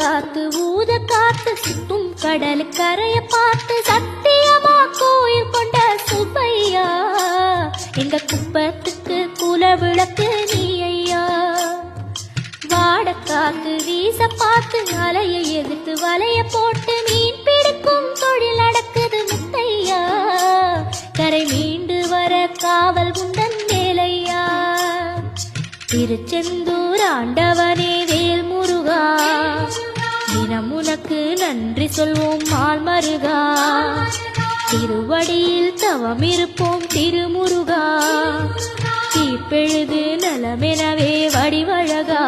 காத்து ஊத காத்து சுத்தும் கடல் கரைய பார்த்து சத்தியமா கோயில் கொண்ட சுப்பையா எங்க குப்பத்துக்கு குல விளக்கு நீ ஐயா. வாட காத்து வீச பார்த்து அலைய எதிர்த்து வலைய போட்டு மீன் பிடிக்கும் தொழில் நடக்குது முத்தையா. கரை மீண்டு வர காவல் உண்டன் வேலையா. திருச்செந்தூர் ஆண்டவனே வேல் முருகா தினம் உனக்கு நன்றி சொல்வோம் மால் மருகா. திருவடியில் தவம் இருப்போம் திருமுருகா. தீப்பெழுது நலமெனவே வடிவழகா.